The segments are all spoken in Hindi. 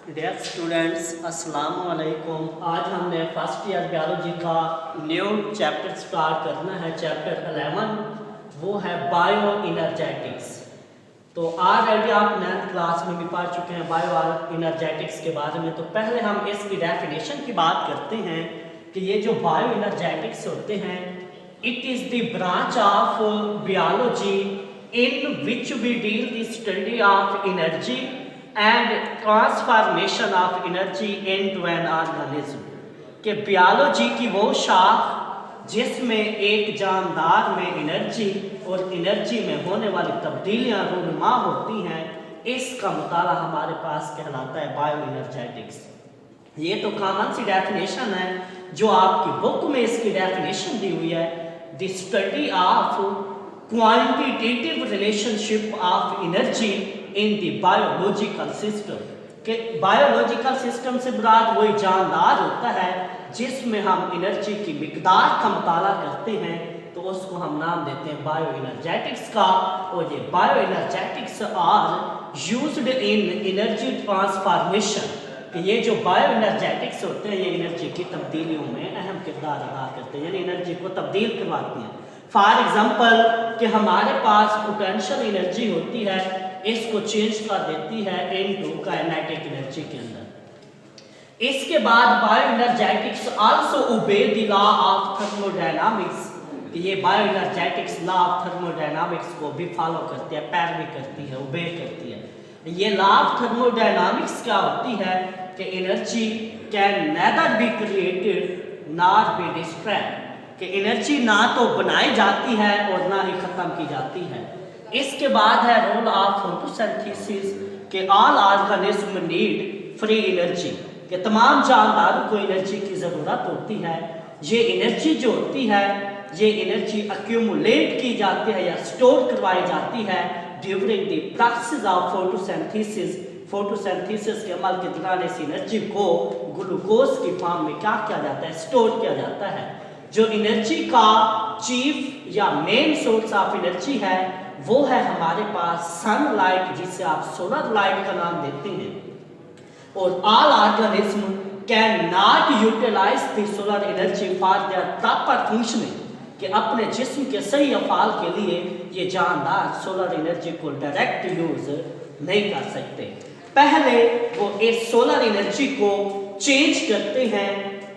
डियर स्टूडेंट्स, अस्सलाम वालेकुम। आज हमने फर्स्ट ईयर बायोलॉजी का न्यू चैप्टर स्टार्ट करना है। चैप्टर 11 वो है बायो इनर्जेटिक्स। तो ऑलरेडी आप 9th क्लास में भी पढ़ चुके हैं बायो इनर्जेटिक्स के बारे में। तो पहले हम इसकी डेफिनेशन की बात करते हैं कि ये जो बायो इनर्जेटिक्स होते हैं, it is the branch of biology in which we deal the study of energy and transformation of energy into an organism. कि बायोलॉजी की वो शाख जिसमें एक जानदार में एनर्जी और एनर्जी में होने वाली तब्दीलियां रूनुमा होती हैं, इसका मुताला हमारे पास कहलाता है बायो इनर्जेटिक्स। ये तो कॉमन सी डेफिनेशन है जो आपकी बुक में इसकी डेफिनेशन दी हुई है। The study of quantitative relationship of energy in the biological system. कि बायोलॉजिकल सिस्टम से मुराद वही जानदार होता है जिसमें हम एनर्जी की मिकदार का मुताला करते हैं, तो उसको हम नाम देते हैं बायो इनर्जेटिक्स का। और ये bioenergetics are used in energy transformation. कि ये जो बायो इनर्जेटिक्स होते हैं ये एनर्जी की तब्दीलियों में अहम किरदार अदा करते हैं, यानी एनर्जी को तब्दील करवाती हैं। फॉर एग्जाम्पल कि हमारे पास पोटेंशियल एनर्जी होती है, इसको चेंज कर देती है इनटू काइनेटिक एनर्जी के अंदर। इसके बाद bioenergetics also obey the law of thermodynamics. ये bioenergetics law of thermodynamics को भी फॉलो करती है, पैरवी करती है, ओबे करती है। ये लॉ ऑफ थर्मोडायनामिक्स क्या होती है कि energy can nether be created nor be destroyed. कि एनर्जी ना तो बनाई जाती है और ना ही खत्म की जाती है। इसके बाद है रोल ऑफ फोटोसिंथेसिस कि all organism need free energy. कि तमाम जानदारों को एनर्जी की ज़रूरत होती है। ये एनर्जी जो होती है ये एनर्जी एक्यूमुलेट की जाती है या स्टोर करवाई जाती है during the process of photosynthesis. Photosynthesis के अमल के दौरान इस एनर्जी को ग्लूकोज की फॉर्म में क्या किया जाता है, स्टोर किया जाता है। जो एनर्जी का चीफ या मेन सोर्स ऑफ एनर्जी है वो है हमारे पास सनलाइट, जिसे आप सोलर लाइट का नाम देते हैं। और all organism can not utilise the solar energy for their proper functioning. कि अपने जिस्म के सही अफाल के लिए ये जानदार सोलर एनर्जी को डायरेक्ट यूज नहीं कर सकते। पहले वो इस सोलर एनर्जी को चेंज करते हैं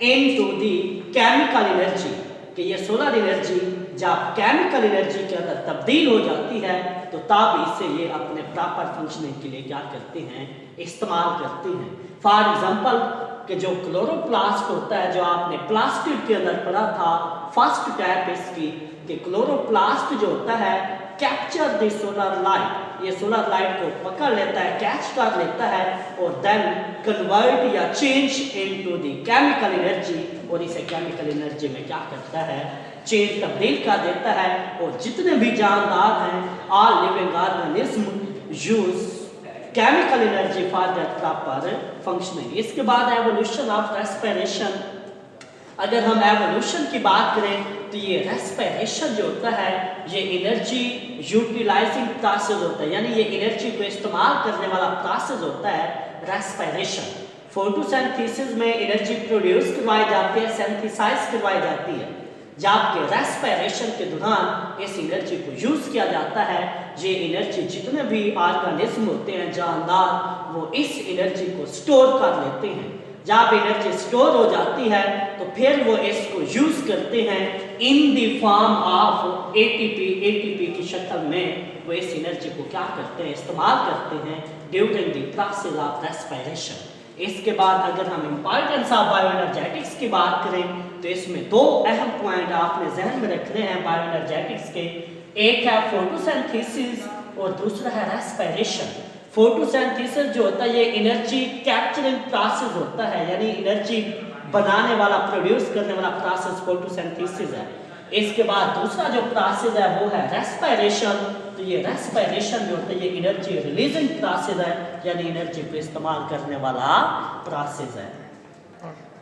इनटू दी केमिकल एनर्जी। कि ये सोलर एनर्जी जब केमिकल एनर्जी के अंदर तब्दील हो जाती है तो तब इसे ये अपने प्रॉपर फंक्शनिंग के लिए क्या करते हैं, इस्तेमाल करते हैं। फॉर एग्जांपल कि जो क्लोरोप्लास्ट होता है, जो आपने प्लास्टिक के अंदर पढ़ा था फर्स्ट टाइप इसकी, कि क्लोरोप्लास्ट जो होता है कैप्चर द सोलर लाइट। ये सोलर लाइट को पकड़ लेता है, कैच कर लेता है और देन कन्वर्ट या change into the chemical energy. और इसे केमिकल एनर्जी में क्या करता है, चेंज तब्दील कर देता है। और जितने भी जानदार हैं all living organism use chemical energy for that proper functioning. इसके बाद एवोल्यूशन ऑफ रेस्पिरेशन। अगर हम एवोल्यूशन की बात करें तो ये रेस्पिरेशन जो होता है ये एनर्जी यूटिलाइजिंग प्रोसेस होता है, यानी ये एनर्जी को इस्तेमाल करने वाला प्रोसेस होता है रेस्पिरेशन। फोटोसिंथेसिस में एनर्जी प्रोड्यूस करवाई जाती है, सिंथेसाइज करवाई जाती है, जबकि रेस्पिरेशन के दौरान इस एनर्जी को यूज किया जाता है। ये एनर्जी जितने भी ऑर्गेनिज्म होते हैं जानदार, वो इस एनर्जी को स्टोर कर लेते हैं। जब एनर्जी स्टोर हो जाती है तो फिर वो इसको यूज करते हैं in the form of ATP. ATP की शक्ल में वो इस एनर्जी को क्या करते हैं, इस्तेमाल करते हैं during the process of respiration. इसके बाद अगर हम इंपॉर्टेंस ऑफ बायो एनर्जेटिक्स की बात करें तो इसमें दो अहम पॉइंट आपने जहन में रखने हैं बायो एनर्जेटिक्स के। एक है फोटोसिंथेसिस और दूसरा है रेस्पिरेशन। फोटोसिंथेसिस जो होता है ये एनर्जी कैप्चरिंग प्रोसेस होता है, यानी एनर्जी बनाने वाला, प्रोड्यूस करने वाला प्रोसेस फोटोसिंथेसिस है। इसके बाद दूसरा जो प्रोसेस है वो है रेस्पिरेशन। तो ये रेस्पिरेशन जो होता है ये एनर्जी रिलीजिंग प्रोसेस है, यानी एनर्जी को इस्तेमाल करने वाला प्रोसेस है।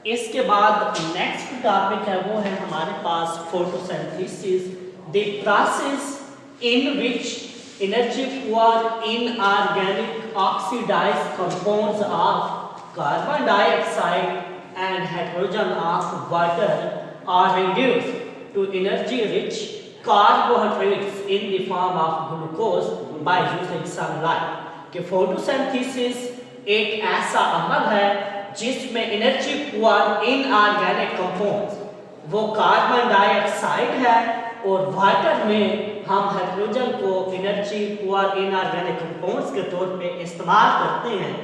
इसके बाद नेक्स्ट टॉपिक है वो है हमारे पास photosynthesis, the process in which energy for inorganic oxidized compounds of carbon dioxide and hydrogen of water are reduced to energy-rich carbohydrates in the form of glucose by using sunlight. कि फोटोसिंथेसिस एक ऐसा अमल है जिसमें एनर्जी पुअर इनऑर्गेनिक कंपाउंड्स वो कार्बन डाइऑक्साइड है और वाटर में हम हाइड्रोजन को एनर्जी पुअर इनऑर्गेनिक कंपाउंड्स के तौर पे इस्तेमाल करते हैं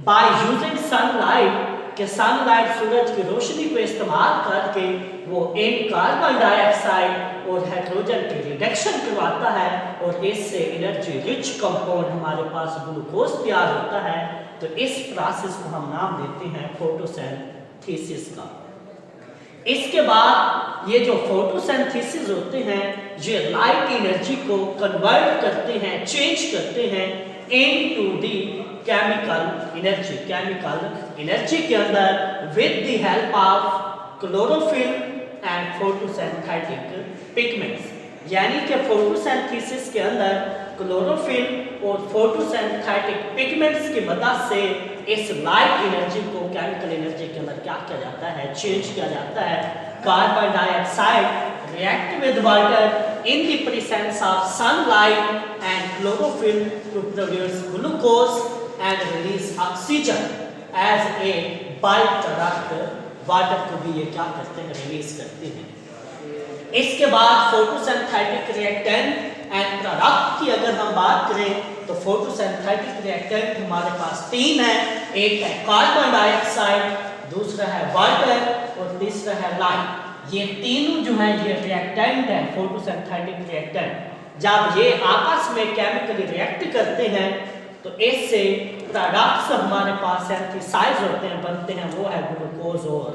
बाय यूजिंग सनलाइट कि सनलाइट सूरज की रोशनी को इस्तेमाल करके वो इन कार्बन डाइऑक्साइड और हाइड्रोजन की रिडक्शन करवाता है और इससे एनर्जी रिच कंपाउंड हमारे पास ग्लूकोज तैयार होता है। तो इस प्रोसेस को हम नाम देते हैं फोटोसिंथेसिस का। इसके बाद ये जो फोटोसिंथेसिस होते हैं ये लाइट एनर्जी को कन्वर्ट करते हैं, चेंज करते हैं इनटू दी केमिकल एनर्जी के अंदर with the help of chlorophyll and photosynthetic pigments. यानी कि फोटोसिंथेसिस के अंदर क्लोरोफिल और फोटोसिंथेटिक पिगमेंट्स की मदद से इस लाइट एनर्जी को केमिकल एनर्जी के अंदर क्या किया जाता है, चेंज किया जाता है। Carbon dioxide react with water in the presence of sunlight and chlorophyll to produce glucose and release oxygen as a byproduct। Water को भी ये क्या करते हैं, रिलीज करते हैं। इसके बाद फोटोसिंथेटिक रिएक्टेंट एंड प्रोडक्ट की अगर हम बात करें तो फोटोसिंथेटिक रिएक्टेंट हमारे पास तीन है, एक है कार्बन डाइऑक्साइड, दूसरा है वाटर और तीसरा है लाइट। ये तीनों जो है ये रिएक्टेंट है, फोटोसिंथेटिक रिएक्टेंट। जब ये आपस में केमिकली रिएक्ट करते हैं तो इससे प्रोडक्ट्स हमारे पास सिंथेसाइज होते हैं, बनते हैं, वो है ग्लूकोज और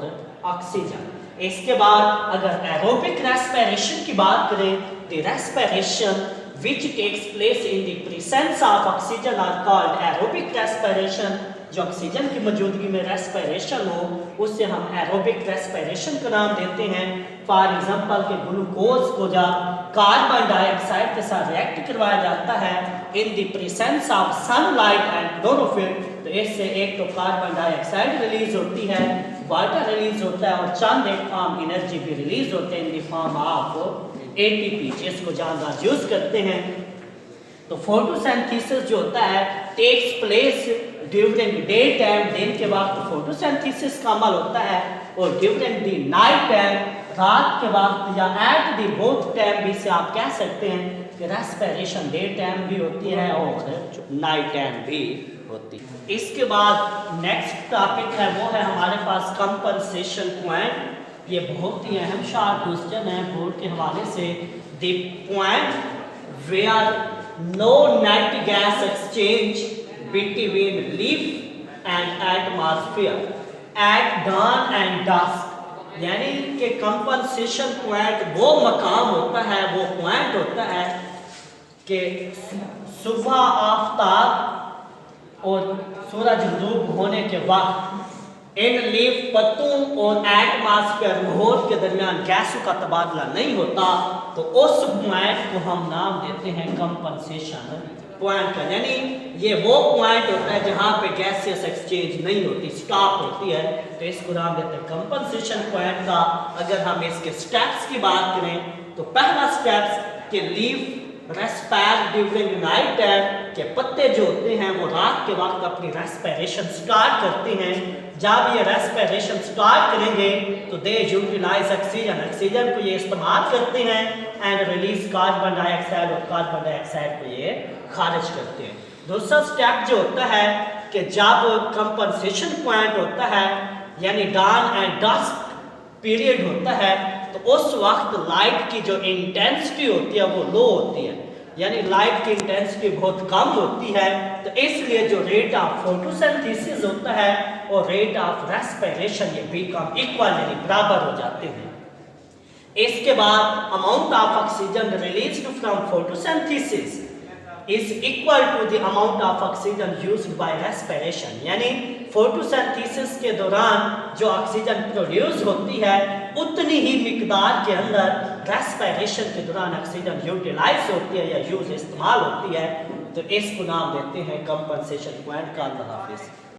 ऑक्सीजन। इसके बाद अगर एरोबिक रेस्पिरेशन की बात करें, the respiration which takes place in the presence of oxygen are called aerobic respiration। जो ऑक्सीजन की मौजूदगी में रेस्पिरेशन हो उससे हम एरोबिक रेस्पिरेशन का नाम देते हैं। फॉर एग्जांपल के ग्लूकोज को जब कार्बन डाइऑक्साइड के साथ रिएक्ट करवाया जाता है in the presence of sunlight and chlorophyll तो इससे एक तो कार्बन डाइऑक्साइड रिलीज होती है, वाटर रिलीज होता है और चंद एक फॉर्म एनर्जी भी रिलीज होते हैं in the form of ATP जिसको जानदार यूज करते हैं। तो फोटोसिंथेसिस जो होता है takes place during day time, दिन के वक्त फोटोसिंथेसिस का अमल होता है और ड्यूरिंग द नाइट टाइम, रात के वक्त या एट द बोथ टाइम भी से आप कह सकते हैं कि रेस्पिरेशन डे टाइम भी होती है और नाइट टाइम भी होती है। इसके बाद नेक्स्ट टॉपिक है वो है हमारे पास कंपनसेशन पॉइंट। ये बहुत ही अहम शार्ट क्वेश्चन है बोर्ड के हवाले से। The point where no net gas exchange between leaf and atmosphere at dawn and dusk। यानी कि कंपनसेशन पॉइंट वो मकाम होता है, वो पॉइंट होता है कि सुबह आफताब और सूरज ग़ुरूब होने के वक्त इन लीफ पत्तों और एटमॉस्फेयर माहौल के दरमियान गैसों का तबादला नहीं होता, तो उस पॉइंट को हम नाम देते हैं कंपनसेशन पॉइंट का। यानी ये वो पॉइंट होता है जहाँ पे गैसेस एक्सचेंज नहीं होती, स्टॉप होती है, तो इसको नाम देते हैं कंपनसेशन पॉइंट का। अगर हम इसके स्टेप्स की बात करें तो पहला स्टेप्स के leaf respire during night time के पत्ते जो होते हैं वो रात के वक्त अपनी रेस्पिरेशन स्टार्ट करते हैं। जब ये रेस्पिरेशन स्टार्ट करेंगे तो दे यूटिलाइज ऑक्सीजन को ये इस्तेमाल करते हैं एंड रिलीज कार्बन डाइऑक्साइड और कार्बन डाइऑक्साइड को ये खारिज करते हैं। दूसरा स्टेप जो होता है कि जब कंपनसेशन पॉइंट होता है यानी डॉन एंड डस्क पीरियड होता है तो उस वक्त लाइट की जो इंटेंसिटी होती है वो लो होती है, यानी लाइट की इंटेंसिटी बहुत कम होती है, तो इसलिए जो रेट ऑफ फोटोसिंथेसिस होता है और रेट ऑफ रेस्पिरेशन ये बिकम इक्वल यानी बराबर हो जाते हैं। इसके बाद amount of oxygen released from photosynthesis is equal to the amount of oxygen used by respiration। यानी फोटोसिंथेसिस के दौरान जो ऑक्सीजन प्रोड्यूस होती है उतनी ही मिकदार के अंदर रेस्पिरेशन के दौरान ऑक्सीजन यूटिलाइज होती है या यूज इस्तेमाल होती है, तो इसको नाम देते हैं कंपनसेशन पॉइंट का। अल्लाह हाफिज़।